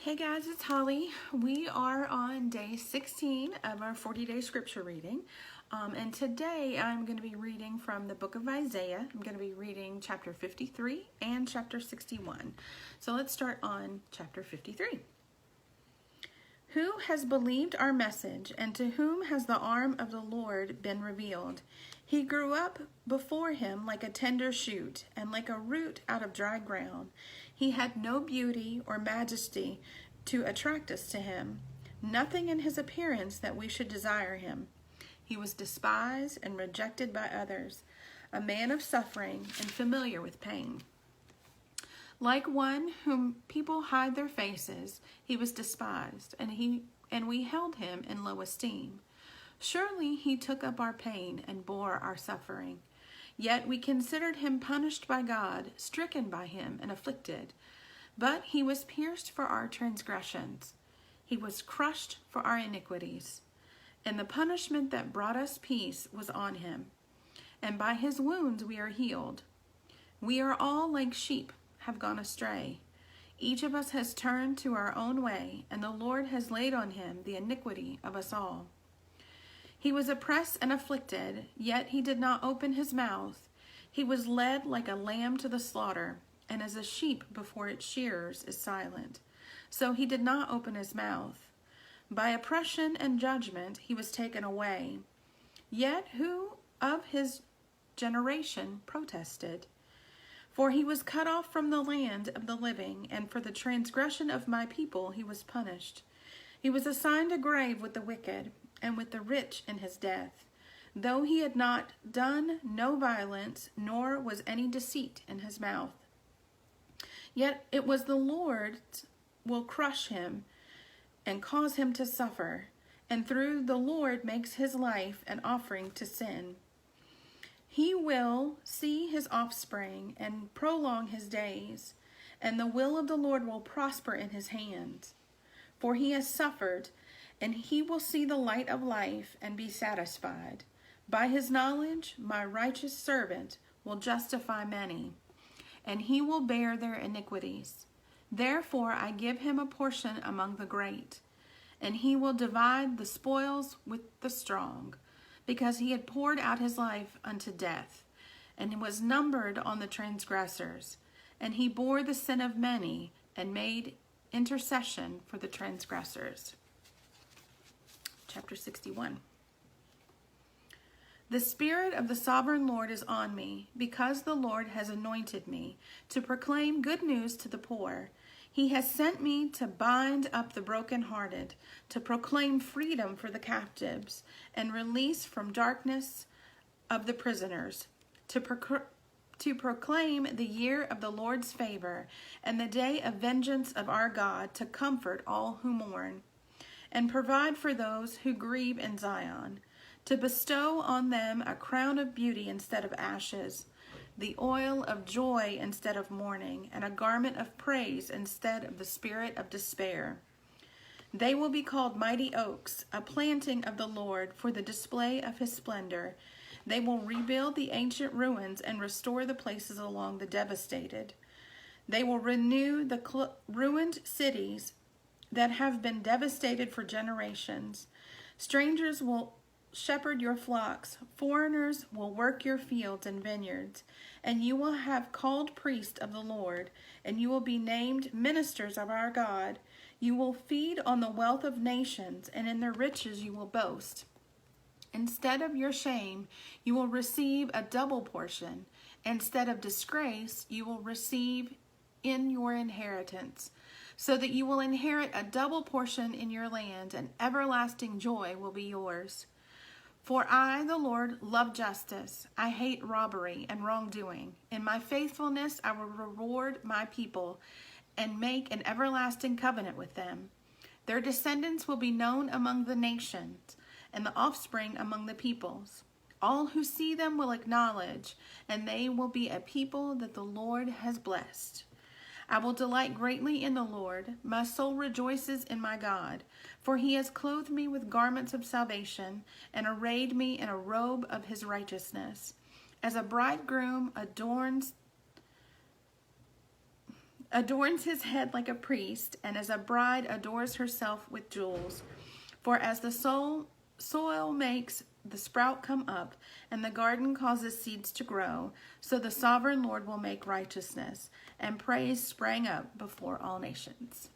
Hey guys, it's Holly. We are on day 16 of our 40-day scripture reading. And today I'm going to be reading from the book of Isaiah. I'm going to be reading chapter 53 and chapter 61. So let's start on chapter 53. Who has believed our message, and to whom has the arm of the Lord been revealed? He grew up before him like a tender shoot, and like a root out of dry ground. He had no beauty or majesty to attract us to him, nothing in his appearance that we should desire him. He was despised and rejected by others, a man of suffering and familiar with pain. Like one whom people hide their faces, he was despised, and we held him in low esteem. Surely he took up our pain and bore our suffering. Yet we considered him punished by God, stricken by him, and afflicted. But he was pierced for our transgressions. He was crushed for our iniquities. And the punishment that brought us peace was on him. And by his wounds we are healed. We are all like sheep, have gone astray. Each of us has turned to our own way, and the Lord has laid on him the iniquity of us all. He was oppressed and afflicted, yet he did not open his mouth. He was led like a lamb to the slaughter, and as a sheep before its shearers is silent, so he did not open his mouth. By oppression and judgment he was taken away. Yet who of his generation protested? For he was cut off from the land of the living, and for the transgression of my people he was punished. He was assigned a grave with the wicked, and with the rich in his death, though he had not done no violence, nor was any deceit in his mouth. Yet it was the Lord will crush him and cause him to suffer, and through the Lord makes his life an offering to sin. He will see his offspring and prolong his days, and the will of the Lord will prosper in his hands. For he has suffered, and he will see the light of life and be satisfied. By his knowledge, my righteous servant will justify many, and he will bear their iniquities. Therefore I give him a portion among the great, and he will divide the spoils with the strong, because he had poured out his life unto death, and was numbered on the transgressors. And he bore the sin of many, and made intercession for the transgressors. Chapter 61. The Spirit of the Sovereign Lord is on me, because the Lord has anointed me to proclaim good news to the poor. He has sent me to bind up the brokenhearted, to proclaim freedom for the captives, and release from darkness of the prisoners, to proclaim the year of the Lord's favor, and the day of vengeance of our God, to comfort all who mourn, and provide for those who grieve in Zion, to bestow on them a crown of beauty instead of ashes, the oil of joy instead of mourning, and a garment of praise instead of the spirit of despair. They will be called mighty oaks, a planting of the Lord for the display of his splendor. They will rebuild the ancient ruins and restore the places along the devastated. They will renew the ruined cities that have been devastated for generations. Strangers will shepherd your flocks, foreigners will work your fields and vineyards, and you will have called priests of the Lord, and you will be named ministers of our God. You will feed on the wealth of nations, and in their riches you will boast. Instead of your shame, you will receive a double portion. Instead of disgrace, you will receive in your inheritance, so that you will inherit a double portion in your land, and everlasting joy will be yours. For I, the Lord, love justice. I hate robbery and wrongdoing. In my faithfulness I will reward my people and make an everlasting covenant with them. Their descendants will be known among the nations, and the offspring among the peoples. All who see them will acknowledge, and they will be a people that the Lord has blessed. I will delight greatly in the Lord. My soul rejoices in my God, for he has clothed me with garments of salvation and arrayed me in a robe of his righteousness. As a bridegroom adorns adorns his head like a priest, and as a bride adores herself with jewels. For as the soil makes the sprout come up, and the garden causes seeds to grow, so the sovereign Lord will make righteousness, and praise spring up before all nations.